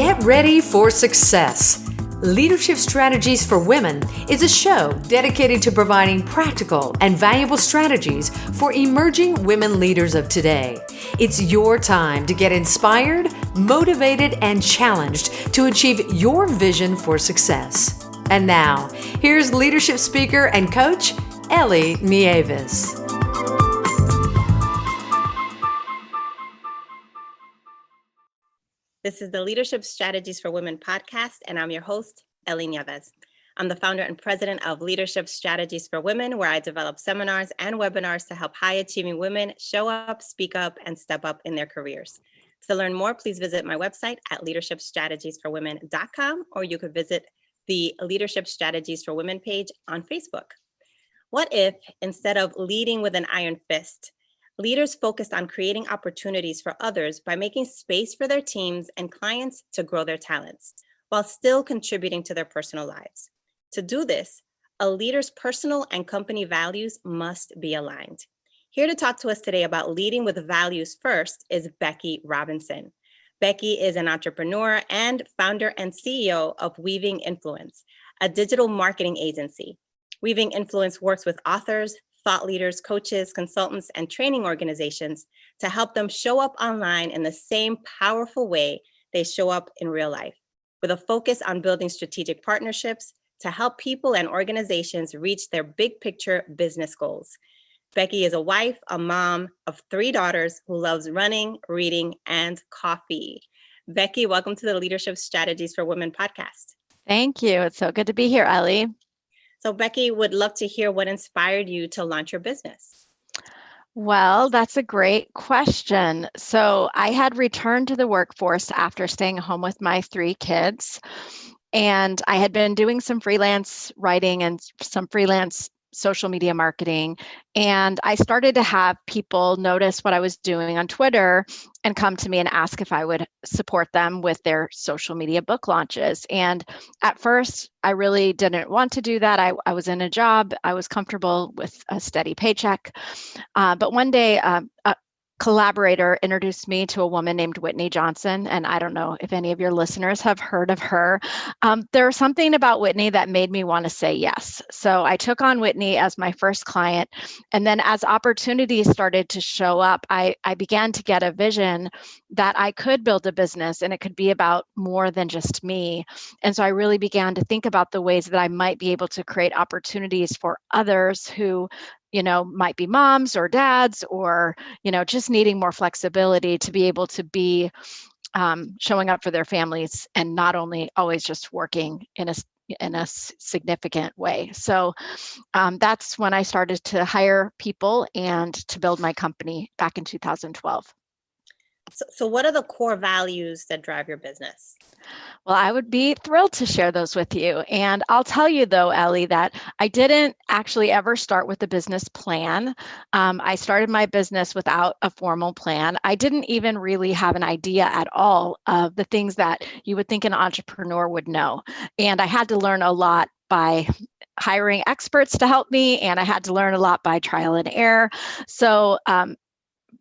Get ready for success. Leadership Strategies for Women is a show dedicated to providing practical and valuable strategies for emerging women leaders of today. It's your time to get inspired, motivated, and challenged to achieve your vision for success. And now, here's leadership speaker and coach, Ellie Nieves. This is the Leadership Strategies for Women podcast, and I'm your host, Ellie Nieves. I'm the founder and president of Leadership Strategies for Women, where I develop seminars and webinars to help high-achieving women show up, speak up, and step up in their careers. To learn more, please visit my website at leadershipstrategiesforwomen.com, or you could visit the Leadership Strategies for Women page on Facebook. What if, instead of leading with an iron fist, leaders focused on creating opportunities for others by making space for their teams and clients to grow their talents, while still contributing to their personal lives? To do this, a leader's personal and company values must be aligned. Here to talk to us today about leading with values first is Becky Robinson. Becky is an entrepreneur and founder and CEO of Weaving Influence, a digital marketing agency. Weaving Influence works with authors, thought leaders, coaches, consultants, and training organizations to help them show up online in the same powerful way they show up in real life, with a focus on building strategic partnerships to help people and organizations reach their big picture business goals. Becky is a wife, a mom of 3 daughters who loves running, reading, and coffee. Becky, welcome to the Leadership Strategies for Women podcast. Thank you. It's so good to be here, Ellie. So Becky, would love to hear what inspired you to launch your business. Well, that's a great question. So I had returned to the workforce after staying home with my 3 kids, and I had been doing some freelance writing and some freelance social media marketing. And I started to have people notice what I was doing on Twitter and come to me and ask if I would support them with their social media book launches. And at first, I really didn't want to do that. I was in a job. I was comfortable with a steady paycheck. But one day, a collaborator introduced me to a woman named Whitney Johnson. And I don't know if any of your listeners have heard of her. There was something about Whitney that made me want to say yes. So I took on Whitney as my first client. And then as opportunities started to show up, I began to get a vision that I could build a business and it could be about more than just me. And so I really began to think about the ways that I might be able to create opportunities for others who might be moms or dads or, just needing more flexibility to be able to be showing up for their families and not only always just working in a significant way. So that's when I started to hire people and to build my company back in 2012. So what are the core values that drive your business? Well, I would be thrilled to share those with you. And I'll tell you though, Ellie, that I didn't actually ever start with a business plan. I started my business without a formal plan. I didn't even really have an idea at all of the things that you would think an entrepreneur would know. And I had to learn a lot by hiring experts to help me, and I had to learn a lot by trial and error. So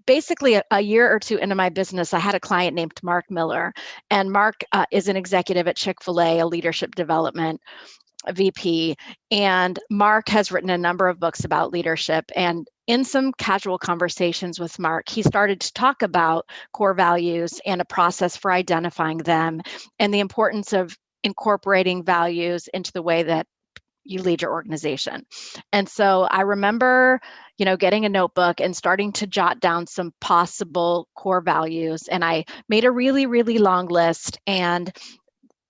basically, a year or 2 into my business, I had a client named Mark Miller. And Mark is an executive at Chick-fil-A, a leadership development VP. And Mark has written a number of books about leadership. And in some casual conversations with Mark, he started to talk about core values and a process for identifying them and the importance of incorporating values into the way that you lead your organization. And so I remember, getting a notebook and starting to jot down some possible core values. And I made a really, really long list. And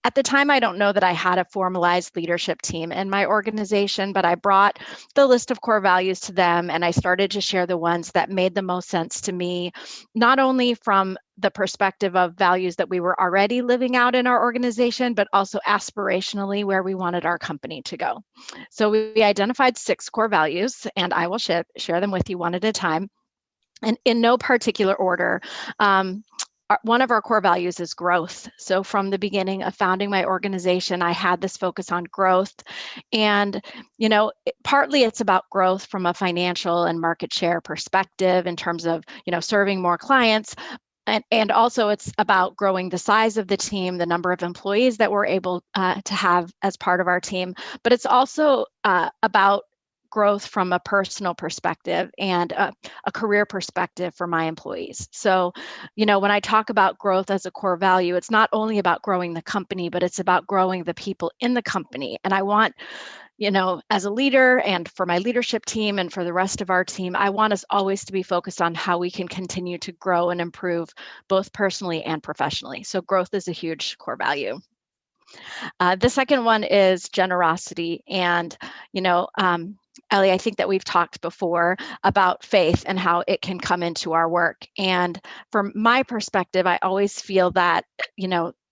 at the time, I don't know that I had a formalized leadership team in my organization, but I brought the list of core values to them and I started to share the ones that made the most sense to me, not only from the perspective of values that we were already living out in our organization, but also aspirationally where we wanted our company to go. So we identified 6 core values, and I will share them with you one at a time. And in no particular order, one of our core values is growth. So from the beginning of founding my organization, I had this focus on growth. And, partly it's about growth from a financial and market share perspective in terms of, serving more clients. And also it's about growing the size of the team, the number of employees that we're able to have as part of our team. But it's also about growth from a personal perspective and a career perspective for my employees. So, when I talk about growth as a core value, it's not only about growing the company, but it's about growing the people in the company. And I want, as a leader and for my leadership team and for the rest of our team, I want us always to be focused on how we can continue to grow and improve both personally and professionally. So growth is a huge core value. The second one is generosity. And, Ellie, I think that we've talked before about faith and how it can come into our work. And from my perspective, I always feel that,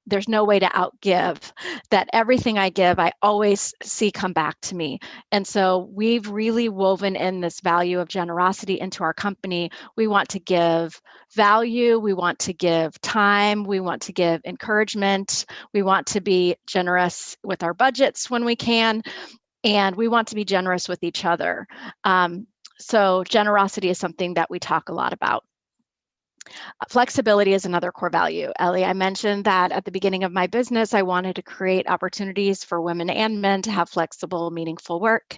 there's no way to outgive, that everything I give, I always see come back to me. And so we've really woven in this value of generosity into our company. We want to give value, we want to give time, we want to give encouragement, we want to be generous with our budgets when we can, and we want to be generous with each other. So generosity is something that we talk a lot about. Flexibility is another core value. Ellie, I mentioned that at the beginning of my business, I wanted to create opportunities for women and men to have flexible, meaningful work.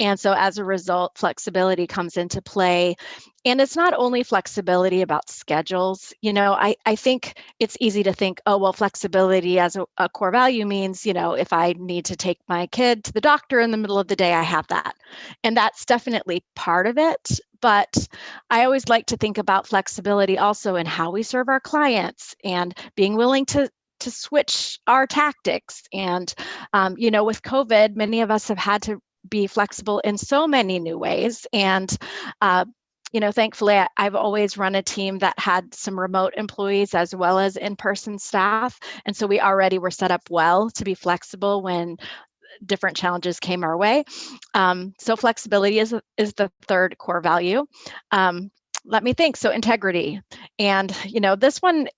And so as a result, flexibility comes into play. And it's not only flexibility about schedules. I think it's easy to think, oh, well, flexibility as a core value means, if I need to take my kid to the doctor in the middle of the day, I have that. And that's definitely part of it. But I always like to think about flexibility also in how we serve our clients and being willing to switch our tactics. And, with COVID, many of us have had to be flexible in so many new ways. And, thankfully, I've always run a team that had some remote employees as well as in-person staff. And so we already were set up well to be flexible when different challenges came our way. So flexibility is the third core value. Let me think. So integrity. And, this one,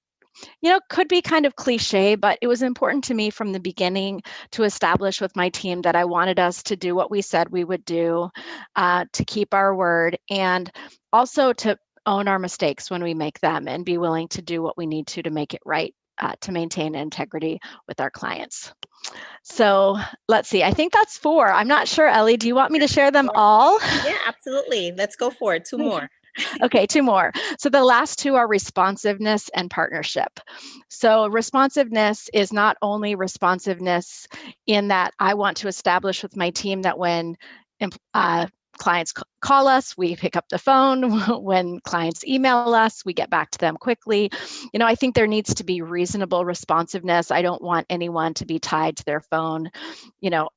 could be kind of cliche, but it was important to me from the beginning to establish with my team that I wanted us to do what we said we would do, to keep our word, and also to own our mistakes when we make them and be willing to do what we need to make it right, to maintain integrity with our clients. So let's see, I think that's 4. I'm not sure, Ellie, do you want me to share them all? Yeah, absolutely. Let's go for it. 2 more. Okay, 2 more. So the last 2 are responsiveness and partnership. So responsiveness is not only responsiveness in that I want to establish with my team that when clients call us, we pick up the phone. When clients email us, we get back to them quickly. I think there needs to be reasonable responsiveness. I don't want anyone to be tied to their phone,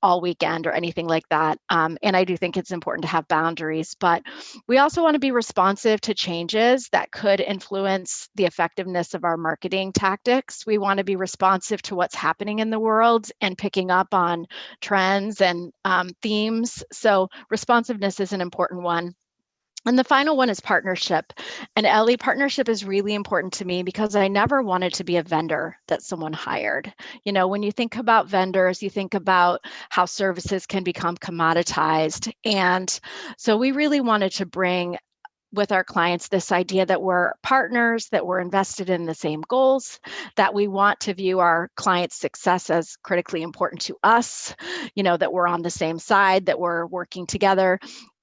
all weekend or anything like that. And I do think it's important to have boundaries, but we also want to be responsive to changes that could influence the effectiveness of our marketing tactics. We want to be responsive to what's happening in the world and picking up on trends and themes. So responsiveness is an important one. And the final one is partnership. And Ellie, partnership is really important to me because I never wanted to be a vendor that someone hired. When you think about vendors, you think about how services can become commoditized. And so we really wanted to bring with our clients this idea that we're partners, that we're invested in the same goals, that we want to view our clients' success as critically important to us, that we're on the same side, that we're working together.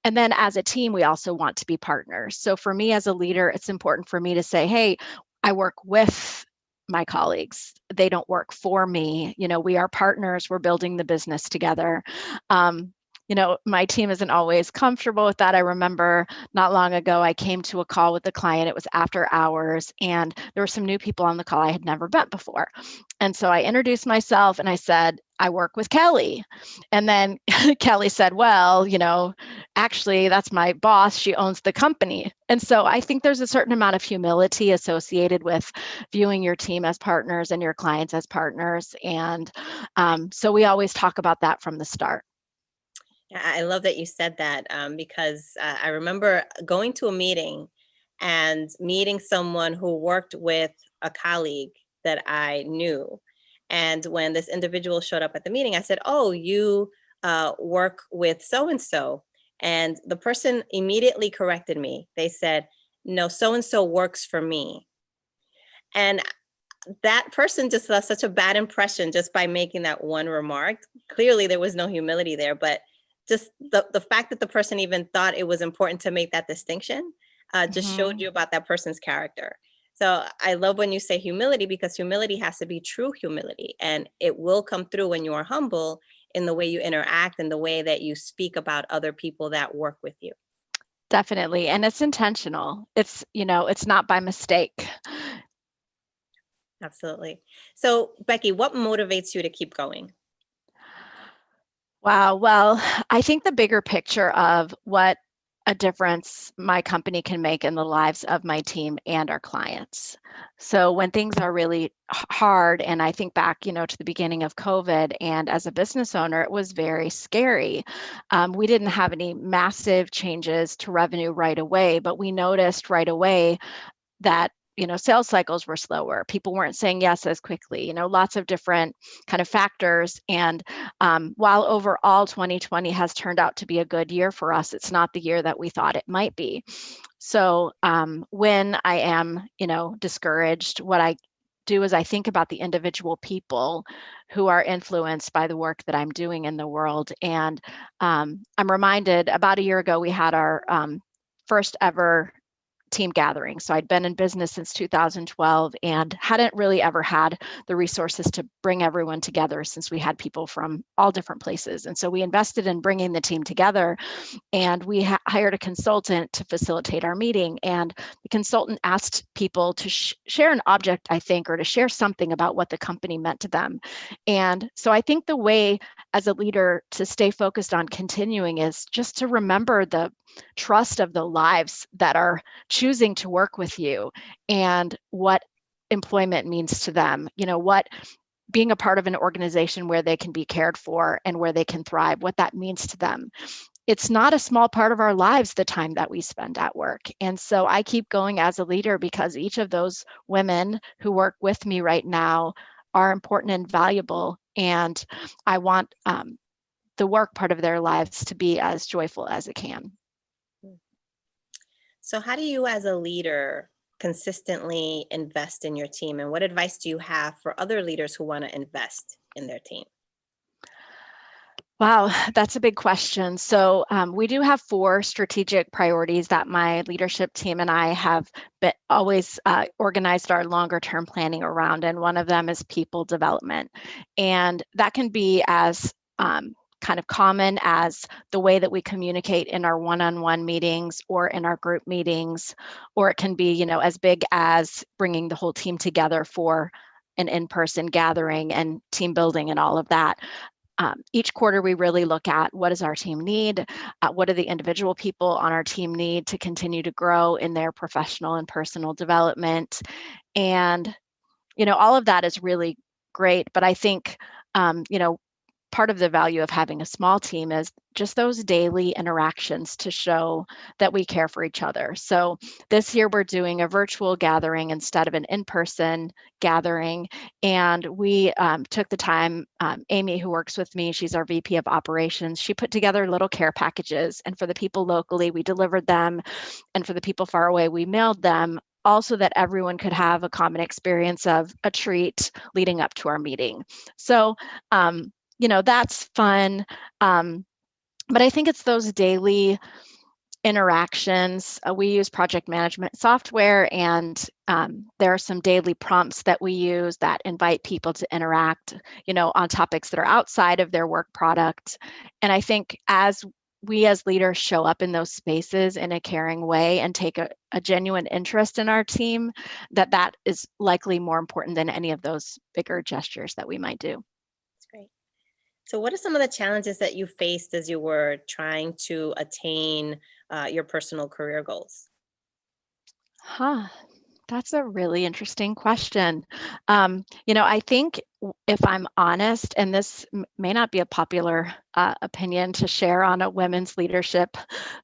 And then as a team, we also want to be partners. So for me as a leader, it's important for me to say, hey, I work with my colleagues. They don't work for me. We are partners. We're building the business together. My team isn't always comfortable with that. I remember not long ago, I came to a call with the client. It was after hours, and there were some new people on the call I had never met before. And so I introduced myself and I said, I work with Kelly. And then Kelly said, well, actually, that's my boss. She owns the company. And so I think there's a certain amount of humility associated with viewing your team as partners and your clients as partners. And so we always talk about that from the start. I love that you said that, because I remember going to a meeting and meeting someone who worked with a colleague that I knew. And when this individual showed up at the meeting, I said, oh, you work with so-and-so. And the person immediately corrected me. They said, no, so-and-so works for me. And that person just left such a bad impression just by making that one remark. Clearly there was no humility there, but just the fact that the person even thought it was important to make that distinction just showed you about that person's character. So I love when you say humility, because humility has to be true humility, and it will come through when you are humble in the way you interact and the way that you speak about other people that work with you. Definitely. And it's intentional. It's, it's not by mistake. Absolutely. So Becky, what motivates you to keep going? Wow. Well, I think the bigger picture of what a difference my company can make in the lives of my team and our clients. So when things are really hard, and I think back, to the beginning of COVID, and as a business owner, it was very scary. We didn't have any massive changes to revenue right away, but we noticed right away that sales cycles were slower. People weren't saying yes as quickly, lots of different kind of factors. And while overall 2020 has turned out to be a good year for us, it's not the year that we thought it might be. So when I am, discouraged, what I do is I think about the individual people who are influenced by the work that I'm doing in the world. And I'm reminded, about a year ago, we had our first ever team gathering. So I'd been in business since 2012 and hadn't really ever had the resources to bring everyone together, since we had people from all different places. And so we invested in bringing the team together, and we hired a consultant to facilitate our meeting. And the consultant asked people to share an object, I think, or to share something about what the company meant to them. And so I think the way as a leader to stay focused on continuing is just to remember the trust of the lives that are choosing to work with you, and what employment means to them, what being a part of an organization where they can be cared for and where they can thrive, what that means to them. It's not a small part of our lives, the time that we spend at work. And so I keep going as a leader because each of those women who work with me right now are important and valuable. And I want the work part of their lives to be as joyful as it can. So how do you as a leader consistently invest in your team? And what advice do you have for other leaders who want to invest in their team? Wow, that's a big question. So we do have 4 strategic priorities that my leadership team and I have always organized our longer term planning around. And one of them is people development. And that can be as kind of common as the way that we communicate in our one-on-one meetings or in our group meetings, or it can be, as big as bringing the whole team together for an in-person gathering and team building and all of that. Each quarter, we really look at what does our team need, what do the individual people on our team need to continue to grow in their professional and personal development. And, all of that is really great. But I think, part of the value of having a small team is just those daily interactions to show that we care for each other. So this year we're doing a virtual gathering instead of an in-person gathering. And we took the time, Amy, who works with me, she's our VP of operations, she put together little care packages. And for the people locally, we delivered them. And for the people far away, we mailed them, also that everyone could have a common experience of a treat leading up to our meeting. So, that's fun. But I think it's those daily interactions. We use project management software, and there are some daily prompts that we use that invite people to interact, on topics that are outside of their work product. And I think as we as leaders show up in those spaces in a caring way and take a genuine interest in our team, that is likely more important than any of those bigger gestures that we might do. That's great. So what are some of the challenges that you faced as you were trying to attain your personal career goals? That's a really interesting question. I think if I'm honest, and this may not be a popular opinion to share on a women's leadership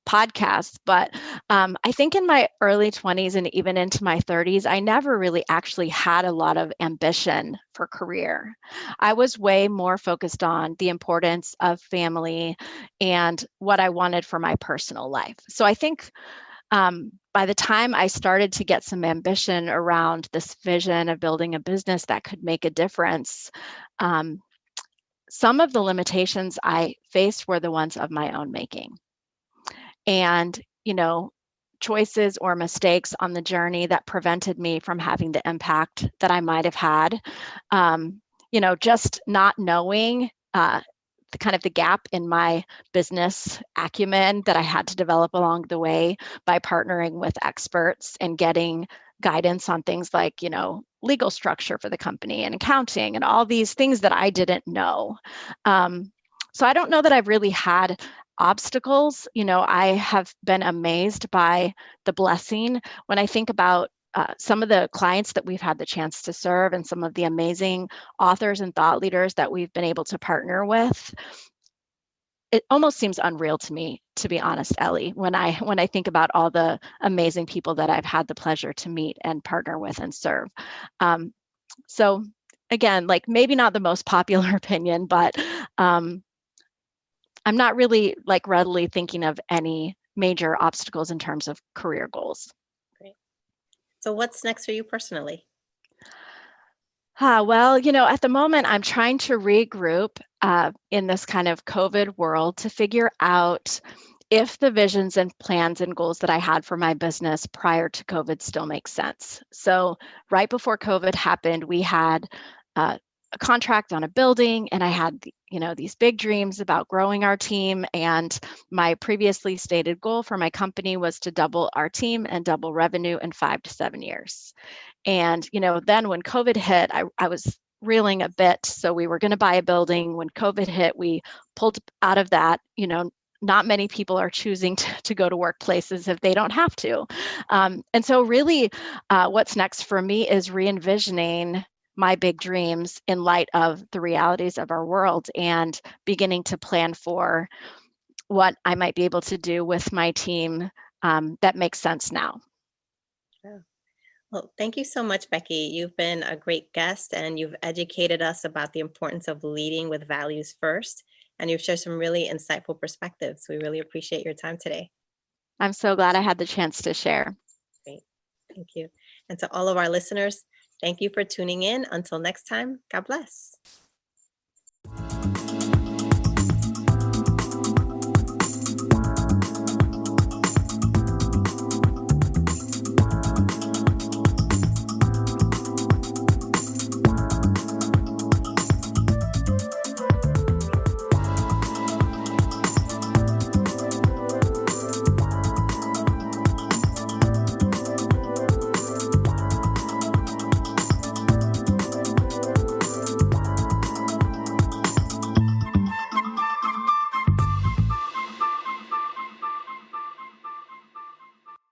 podcast, but I think in my early 20s and even into my 30s, I never really actually had a lot of ambition for career. I was way more focused on the importance of family and what I wanted for my personal life. So I think By the time I started to get some ambition around this vision of building a business that could make a difference, some of the limitations I faced were the ones of my own making. And, choices or mistakes on the journey that prevented me from having the impact that I might have had. Just not knowing the gap in my business acumen that I had to develop along the way by partnering with experts and getting guidance on things like, legal structure for the company and accounting and all these things that I didn't know. So I don't know that I've really had obstacles. I have been amazed by the blessing when I think about some of the clients that we've had the chance to serve and some of the amazing authors and thought leaders that we've been able to partner with. It almost seems unreal to me, to be honest, Ellie, when I think about all the amazing people that I've had the pleasure to meet and partner with and serve. So again, maybe not the most popular opinion, but I'm not really readily thinking of any major obstacles in terms of career goals. Great. So what's next for you personally? Well, at the moment, I'm trying to regroup in this kind of COVID world to figure out if the visions and plans and goals that I had for my business prior to COVID still make sense. So right before COVID happened, we had a contract on a building, and I had these big dreams about growing our team. And my previously stated goal for my company was to double our team and double revenue in 5 to 7 years. And, then when COVID hit, I was reeling a bit. So we were going to buy a building. When COVID hit, we pulled out of that. Not many people are choosing to go to workplaces if they don't have to. And so really what's next for me is re-envisioning my big dreams in light of the realities of our world and beginning to plan for what I might be able to do with my team that makes sense now. Yeah. Well, thank you so much, Becky. You've been a great guest and you've educated us about the importance of leading with values first. And you've shared some really insightful perspectives. We really appreciate your time today. I'm so glad I had the chance to share. Great. Thank you. And to all of our listeners, thank you for tuning in. Until next time, God bless.